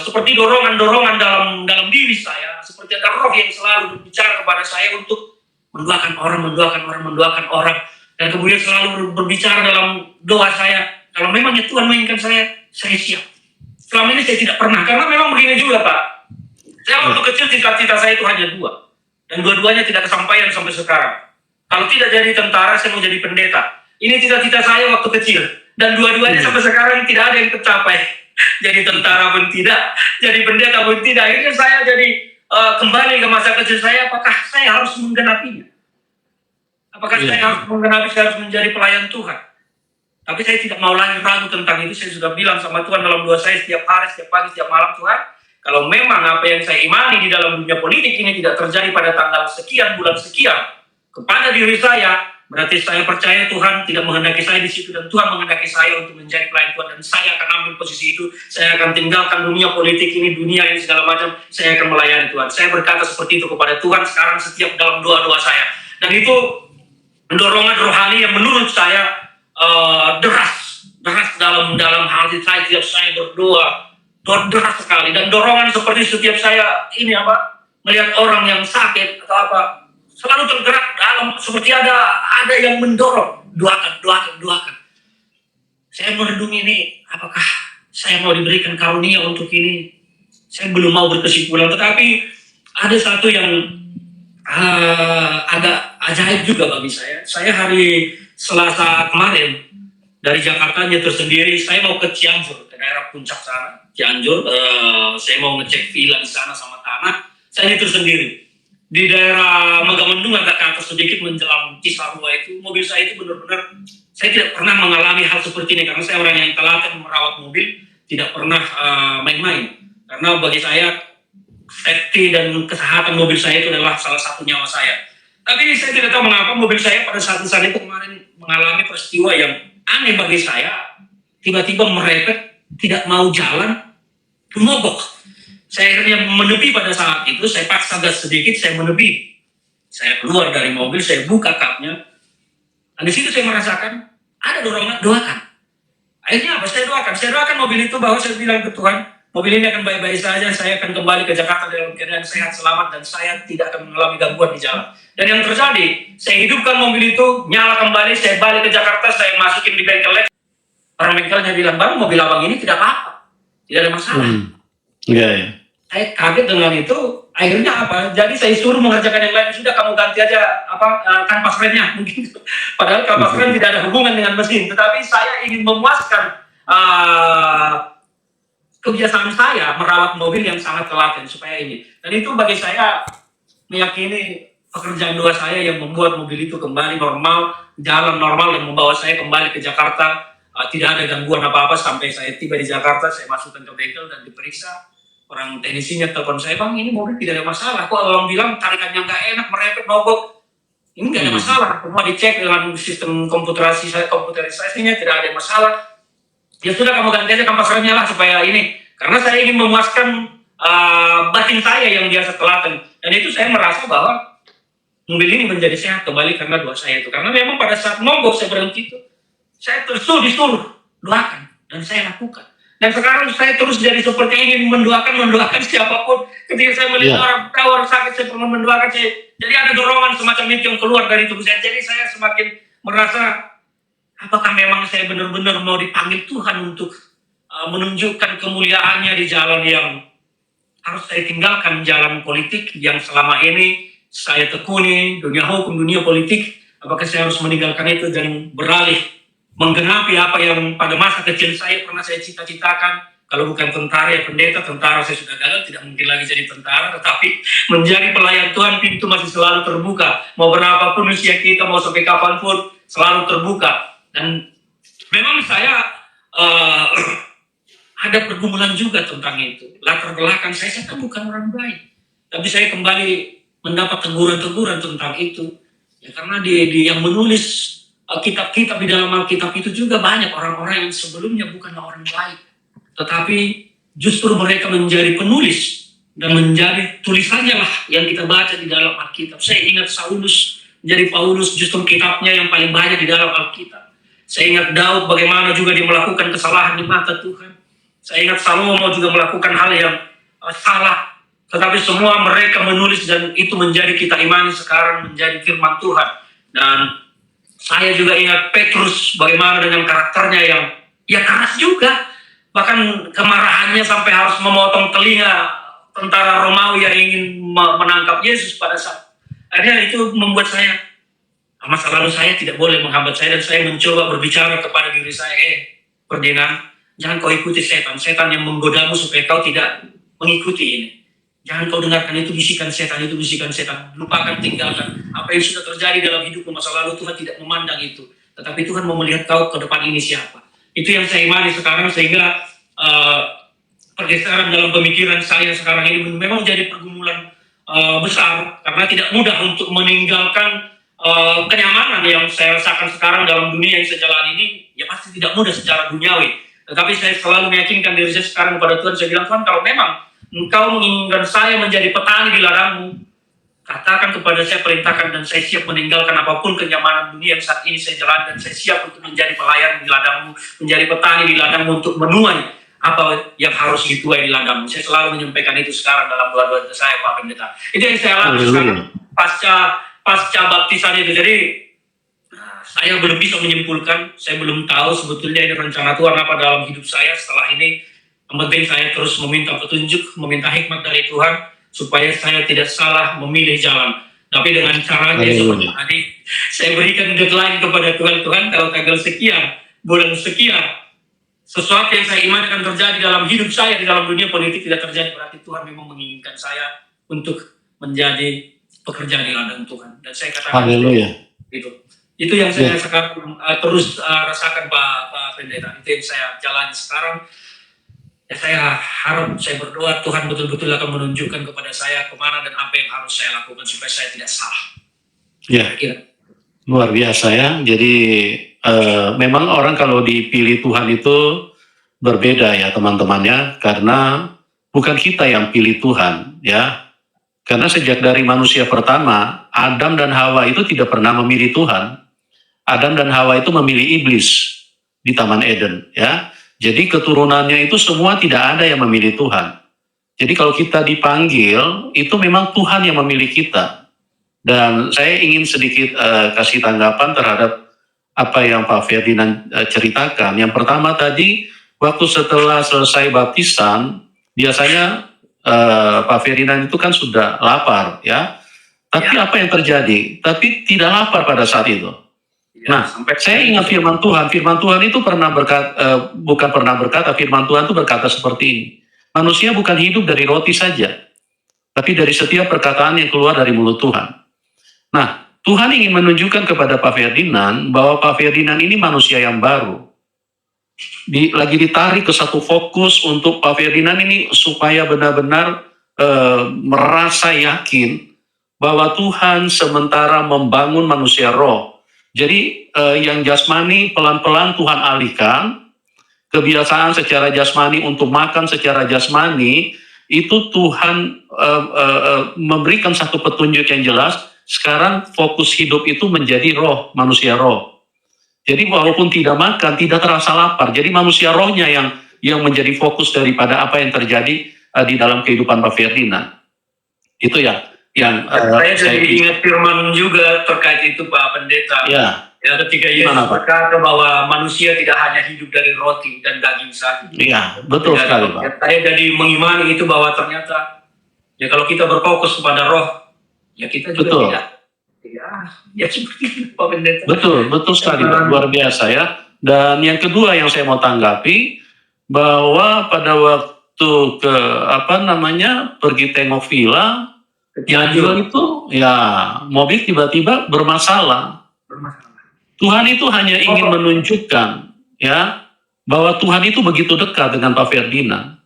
seperti dorongan-dorongan dalam diri saya, seperti ada roh yang selalu berbicara kepada saya untuk mendoakan orang, dan kemudian selalu berbicara dalam doa saya, kalau memangnya Tuhan menginginkan saya siap. Selama ini saya tidak pernah, karena memang begini juga, Pak. Saya waktu kecil cita-cita saya itu hanya dua. Dan dua-duanya tidak kesampaian sampai sekarang. Kalau tidak jadi tentara, saya mau jadi pendeta. Ini cita-cita saya waktu kecil. Dan dua-duanya sampai sekarang tidak ada yang tercapai. Jadi tentara pun tidak, jadi pendeta pun tidak. Akhirnya saya jadi kembali ke masa kecil saya, apakah saya harus menggenapinya? Apakah saya harus menggenapi, saya harus menjadi pelayan Tuhan? Tapi saya tidak mau lagi ragu tentang itu. Saya sudah bilang sama Tuhan dalam doa saya setiap hari, setiap pagi, setiap malam, Tuhan, kalau memang apa yang saya imani di dalam dunia politik ini tidak terjadi pada tanggal sekian, bulan sekian, kepada diri saya, berarti saya percaya Tuhan tidak menghendaki saya di situ, dan Tuhan menghendaki saya untuk menjadi pelayan Tuhan, dan saya akan ambil posisi itu. Saya akan tinggalkan dunia politik ini, dunia ini segala macam, saya akan melayani Tuhan. Saya berkata seperti itu kepada Tuhan sekarang setiap dalam doa-doa saya. Dan itu dorongan rohani yang menurut saya deras dalam hati saya setiap saya berdoa. Deras sekali, dan dorongan seperti setiap saya ini melihat orang yang sakit atau selalu tergerak dalam, seperti ada yang mendorong, doakan. Saya merenungi ini, apakah saya mau diberikan karunia untuk ini? Saya belum mau berkesimpulan, tetapi ada satu yang agak ajaib juga bagi saya. Saya hari Selasa kemarin dari Jakarta nyetir sendiri, saya mau ke Cianjur, ke daerah puncak sana. Cianjur, saya mau ngecek villa di sana sama tanah. Saya nyetir sendiri di daerah Megamendung, agak ke atas sedikit menjelang Cisarua itu. Mobil saya itu benar-benar, saya tidak pernah mengalami hal seperti ini karena saya orang yang telaten merawat mobil, tidak pernah main-main. Karena bagi saya safety dan kesehatan mobil saya itu adalah salah satu nyawa saya. Tapi saya tidak tahu mengapa mobil saya pada saat itu kemarin mengalami peristiwa yang aneh bagi saya. Tiba-tiba merepet, tidak mau jalan, mogok. Saya akhirnya menepi pada saat itu. Saya paksa gas sedikit, saya menepi. Saya keluar dari mobil, saya buka kapnya. Dan di situ saya merasakan ada dorongan, doakan. Akhirnya apa? Saya doakan mobil itu, bahwa saya bilang ke Tuhan, mobil ini akan baik-baik saja. Saya akan kembali ke Jakarta dalam keadaan sehat, selamat, dan saya tidak akan mengalami gangguan di jalan. Dan yang terjadi, saya hidupkan mobil itu, nyala kembali, saya balik ke Jakarta, saya masukin di bengkel. Orang bengkelnya bilang, Bang, mobil abang ini tidak apa-apa, tidak ada masalah. Saya kaget dengan itu. Akhirnya apa? Jadi saya suruh mengerjakan yang lain. Sudah, kamu ganti aja kanvas remnya, mungkin. Padahal kanvas rem tidak ada hubungan dengan mesin. Tetapi saya ingin memuaskan kebiasaan saya merawat mobil yang sangat telaten supaya ini. Dan itu bagi saya meyakini pekerjaan dua saya yang membuat mobil itu kembali normal, jalan normal dan membawa saya kembali ke Jakarta. Tidak ada gangguan apa-apa sampai saya tiba di Jakarta, saya masukkan ke bengkel dan diperiksa. Orang teknisinya telepon saya, "Bang, ini mobil tidak ada masalah. Kok abang bilang tarikannya nggak enak, merepet, mogok?" Ini nggak ada masalah, semua dicek dengan sistem komputerisasinya, tidak ada masalah. Ya sudah, kamu ganti aja kampas remnya lah supaya ini. Karena saya ingin memuaskan batin saya yang biasa telaten. Dan itu saya merasa bahwa mobil ini menjadi sehat kembali karena doa saya itu. Karena memang pada saat mogok saya berhenti itu, saya disuruh doakan dan saya lakukan. Dan sekarang saya terus jadi seperti ingin mendoakan siapapun. Ketika saya melihat orang sakit, saya pernah mendoakan. Jadi ada dorongan semacam itu yang keluar dari tubuh saya. Jadi saya semakin merasa, apakah memang saya benar-benar mau dipanggil Tuhan untuk menunjukkan kemuliaannya di jalan yang harus saya tinggalkan, jalan politik yang selama ini saya tekuni, dunia hukum, dunia politik. Apakah saya harus meninggalkan itu dan beralih menggenapi apa yang pada masa kecil saya pernah saya cita-citakan? Kalau bukan tentara ya pendeta, tentara saya sudah gagal, tidak mungkin lagi jadi tentara, tetapi menjadi pelayan Tuhan, pintu masih selalu terbuka. Mau berapapun usia kita, mau sampai kapanpun, selalu terbuka. Dan memang saya ada pergumulan juga tentang itu. Latar belakang saya kan bukan orang baik, tapi saya kembali mendapat teguran-teguran tentang itu. Ya, karena di yang menulis kitab-kitab di dalam Alkitab itu juga banyak orang-orang yang sebelumnya bukan orang baik, tetapi justru mereka menjadi penulis dan menjadi tulisannya lah yang kita baca di dalam Alkitab. Saya ingat Saulus menjadi Paulus, justru kitabnya yang paling banyak di dalam Alkitab. Saya ingat Daud bagaimana juga dia melakukan kesalahan di mata Tuhan. Saya ingat Salomo juga melakukan hal yang salah, tetapi semua mereka menulis dan itu menjadi kita imani sekarang menjadi firman Tuhan. Dan saya juga ingat Petrus bagaimana dengan karakternya yang ya keras juga. Bahkan kemarahannya sampai harus memotong telinga tentara Romawi yang ingin menangkap Yesus pada saat. Akhirnya itu membuat saya, masa lalu saya tidak boleh menghambat saya, dan saya mencoba berbicara kepada diri saya, Ferdinand, jangan kau ikuti setan yang menggodamu supaya kau tidak mengikuti ini. Jangan kau dengarkan itu bisikan setan. Lupakan, tinggalkan. Apa yang sudah terjadi dalam hidupmu masa lalu, Tuhan tidak memandang itu. Tetapi Tuhan mau melihat kau ke depan ini siapa. Itu yang saya imani sekarang, sehingga pergeseran dalam pemikiran saya sekarang ini memang jadi pergumulan besar. Karena tidak mudah untuk meninggalkan kenyamanan yang saya rasakan sekarang dalam dunia yang saya jalani ini. Ya pasti tidak mudah secara duniawi. Tetapi saya selalu meyakinkan diri saya sekarang kepada Tuhan. Saya bilang, Tuhan, kalau memang Engkau menginginkan saya menjadi petani di ladangmu, katakan kepada saya, perintahkan, dan saya siap meninggalkan apapun kenyamanan dunia yang saat ini saya jalankan. Saya siap untuk menjadi pelayan di ladangmu, menjadi petani di ladangmu, untuk menuai apa yang harus dituai di ladangmu. Saya selalu menyampaikan itu sekarang dalam doa-doa saya, Pak Pendeta. Itu yang saya lakukan pasca baptisan itu. Jadi saya belum bisa menyimpulkan, saya belum tahu sebetulnya ini rencana Tuhan apa dalam hidup saya setelah ini. Yang penting saya terus meminta petunjuk, meminta hikmat dari Tuhan, supaya saya tidak salah memilih jalan. Tapi dengan caranya seperti tadi, saya berikan deadline kepada Tuhan, kalau tanggal sekian, bulan sekian, sesuatu yang saya imani akan terjadi dalam hidup saya, di dalam dunia politik tidak terjadi, berarti Tuhan memang menginginkan saya untuk menjadi pekerja di ladang Tuhan. Dan saya katakan, itu yang saya sekarang terus rasakan, Pak Pendeta. Itu yang saya jalani sekarang. Ya, saya harap, saya berdoa Tuhan betul-betul akan menunjukkan kepada saya kemana dan apa yang harus saya lakukan supaya saya tidak salah. Ya, luar biasa ya. Jadi memang orang kalau dipilih Tuhan itu berbeda ya teman-temannya, karena bukan kita yang pilih Tuhan ya. Karena sejak dari manusia pertama, Adam dan Hawa itu tidak pernah memilih Tuhan. Adam dan Hawa itu memilih iblis di Taman Eden ya. Jadi keturunannya itu semua tidak ada yang memilih Tuhan. Jadi kalau kita dipanggil, itu memang Tuhan yang memilih kita. Dan saya ingin sedikit kasih tanggapan terhadap apa yang Pak Ferdinand ceritakan. Yang pertama tadi, waktu setelah selesai baptisan, biasanya Pak Ferdinand itu kan sudah lapar ya. Tapi apa yang terjadi? Tapi tidak lapar pada saat itu. Nah, saya ingat firman Tuhan itu bukan pernah berkata, firman Tuhan itu berkata seperti ini. Manusia bukan hidup dari roti saja, tapi dari setiap perkataan yang keluar dari mulut Tuhan. Nah, Tuhan ingin menunjukkan kepada Pak Ferdinand bahwa Pak Ferdinand ini manusia yang baru. Lagi ditarik ke satu fokus untuk Pak Ferdinand ini supaya benar-benar merasa yakin bahwa Tuhan sementara membangun manusia roh. Jadi yang jasmani pelan-pelan Tuhan alihkan, kebiasaan secara jasmani untuk makan secara jasmani, itu Tuhan memberikan satu petunjuk yang jelas, sekarang fokus hidup itu menjadi roh, manusia roh. Jadi walaupun tidak makan, tidak terasa lapar. Jadi manusia rohnya yang menjadi fokus daripada apa yang terjadi di dalam kehidupan Pak Ferdinand. Itu yang Saya jadi ingat firman juga terkait itu Pak Pendeta. Ya. Ya, ketika Yesus Gimana, Pak? berkata bahwa manusia tidak hanya hidup dari roti dan daging saja. Iya, betul sekali, Pak. Saya jadi mengimani itu bahwa ternyata ya kalau kita berfokus kepada roh, ya kita juga Betul. tidak. Ya seperti itu Pak Pendeta. Betul sekali, Pak. Luar biasa ya. Dan yang kedua yang saya mau tanggapi, bahwa pada waktu pergi tengok villa, yang itu ya mobil tiba-tiba bermasalah. Tuhan itu hanya ingin menunjukkan ya bahwa Tuhan itu begitu dekat dengan Pak Ferdinand.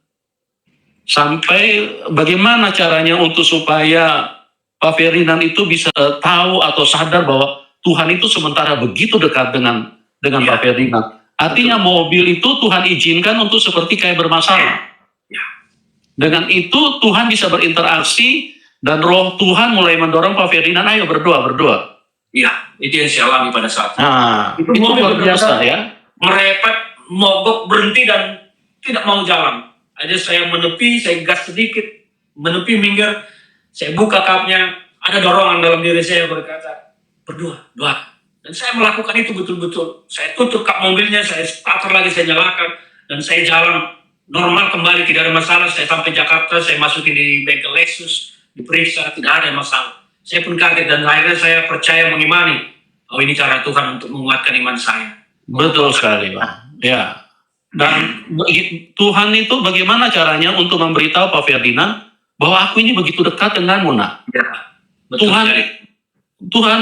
Sampai bagaimana caranya untuk supaya Pak Ferdinand itu bisa tahu atau sadar bahwa Tuhan itu sementara begitu dekat dengan Pak Ferdinand. Artinya mobil itu Tuhan izinkan untuk seperti kayak bermasalah. Dengan itu Tuhan bisa berinteraksi dan roh Tuhan mulai mendorong Pak Ferdinand, ayo berdoa. Iya, itu yang saya alami pada saat itu. Nah, itu luar biasa ya. Merepet, mogok, berhenti dan tidak mau jalan. Aja saya menepi, saya gas sedikit, menepi minggir. Saya buka kapnya, ada dorongan dalam diri saya berkata, berdoa. Dan saya melakukan itu betul-betul. Saya tutup kap mobilnya, saya starter lagi, saya nyalakan. Dan saya jalan normal kembali, tidak ada masalah. Saya sampai Jakarta, saya masukin di bengkel Lexus, diperiksa, tidak ada masalah. Saya pun kaget dan akhirnya saya percaya mengimani. Oh, ini cara Tuhan untuk menguatkan iman saya. Betul sekali, Pak. Ya. Dan Tuhan itu bagaimana caranya untuk memberitahu Pak Ferdinand bahwa aku ini begitu dekat denganmu, nak. Ya, betul Tuhan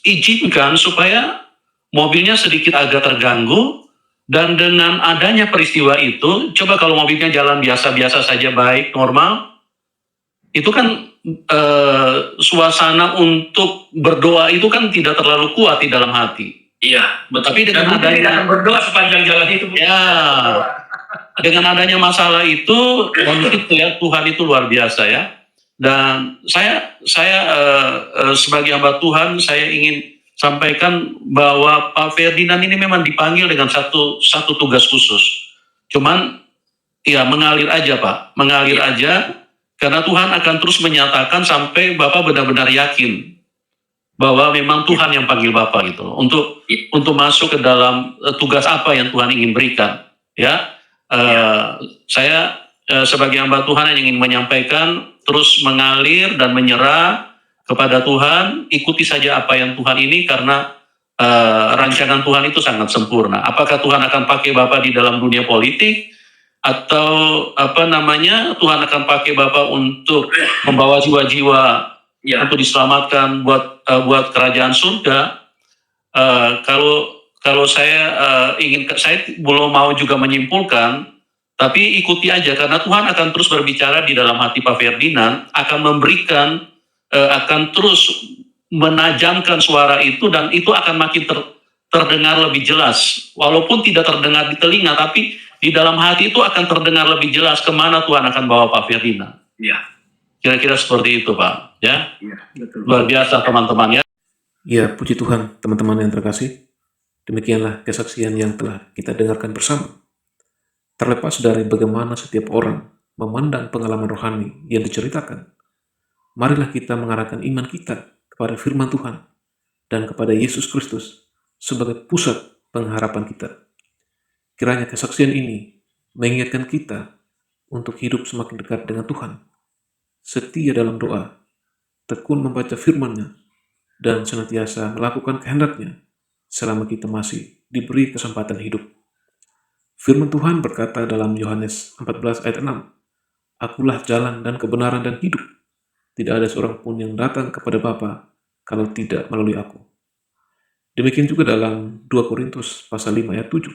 izinkan supaya mobilnya sedikit agak terganggu, dan dengan adanya peristiwa itu, coba kalau mobilnya jalan biasa-biasa saja, baik, normal, itu kan suasana untuk berdoa itu kan tidak terlalu kuat di dalam hati. Iya, betul. Tapi dengan adanya berdoa sepanjang jalan itu. Ya, dengan adanya masalah itu, ya Tuhan itu luar biasa ya. Dan saya sebagai hamba Tuhan, saya ingin sampaikan bahwa Pak Ferdinand ini memang dipanggil dengan satu tugas khusus. Cuman ya mengalir aja, Pak, mengalir aja, karena Tuhan akan terus menyatakan sampai Bapak benar-benar yakin bahwa memang Tuhan yang panggil Bapak gitu, untuk masuk ke dalam tugas apa yang Tuhan ingin berikan. Ya, saya sebagai hamba Tuhan yang ingin menyampaikan, terus mengalir dan menyerah kepada Tuhan, ikuti saja apa yang Tuhan ini, karena rancangan Tuhan itu sangat sempurna. Apakah Tuhan akan pakai Bapak di dalam dunia politik, atau Tuhan akan pakai Bapak untuk membawa jiwa-jiwa untuk diselamatkan buat kerajaan surga. Kalau saya saya belum mau juga menyimpulkan, tapi ikuti aja, karena Tuhan akan terus berbicara di dalam hati Pak Ferdinand, akan memberikan, akan terus menajamkan suara itu, dan itu akan makin terdengar lebih jelas. Walaupun tidak terdengar di telinga, tapi di dalam hati itu akan terdengar lebih jelas kemana Tuhan akan bawa Pak Ferdinand. Iya. Kira-kira seperti itu, Pak. Ya, betul. Luar biasa teman-teman ya. Ya, puji Tuhan, teman-teman yang terkasih. Demikianlah kesaksian yang telah kita dengarkan bersama. Terlepas dari bagaimana setiap orang memandang pengalaman rohani yang diceritakan, marilah kita mengarahkan iman kita kepada firman Tuhan dan kepada Yesus Kristus sebagai pusat pengharapan kita. Kiranya kesaksian ini mengingatkan kita untuk hidup semakin dekat dengan Tuhan, setia dalam doa, tekun membaca firman-Nya, dan senantiasa melakukan kehendak-Nya selama kita masih diberi kesempatan hidup. Firman Tuhan berkata dalam Yohanes 14 ayat 6, Akulah jalan dan kebenaran dan hidup. Tidak ada seorang pun yang datang kepada Bapa kalau tidak melalui aku. Demikian juga dalam 2 Korintus pasal 5 ayat 7.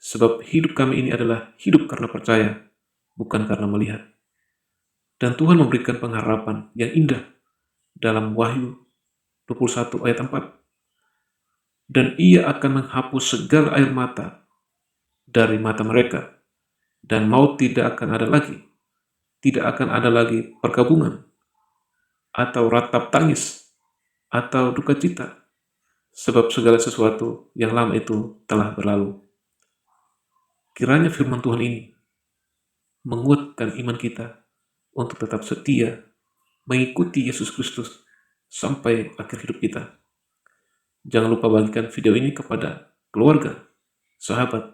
Sebab hidup kami ini adalah hidup karena percaya, bukan karena melihat. Dan Tuhan memberikan pengharapan yang indah dalam Wahyu 21 ayat 4. Dan ia akan menghapus segala air mata dari mata mereka, dan maut tidak akan ada lagi. Tidak akan ada lagi perkabungan, atau ratap tangis, atau duka cita, sebab segala sesuatu yang lama itu telah berlalu. Kiranya firman Tuhan ini menguatkan iman kita untuk tetap setia mengikuti Yesus Kristus sampai akhir hidup kita. Jangan lupa bagikan video ini kepada keluarga, sahabat,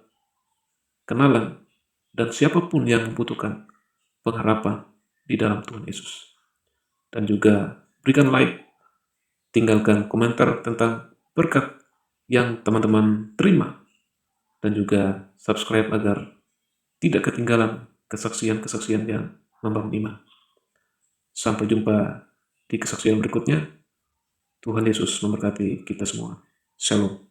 kenalan, dan siapapun yang membutuhkan pengharapan di dalam Tuhan Yesus. Dan juga berikan like, tinggalkan komentar tentang berkat yang teman-teman terima, dan juga subscribe agar tidak ketinggalan kesaksian-kesaksian yang membangun iman. Sampai jumpa di kesaksian berikutnya. Tuhan Yesus memberkati kita semua. Shalom.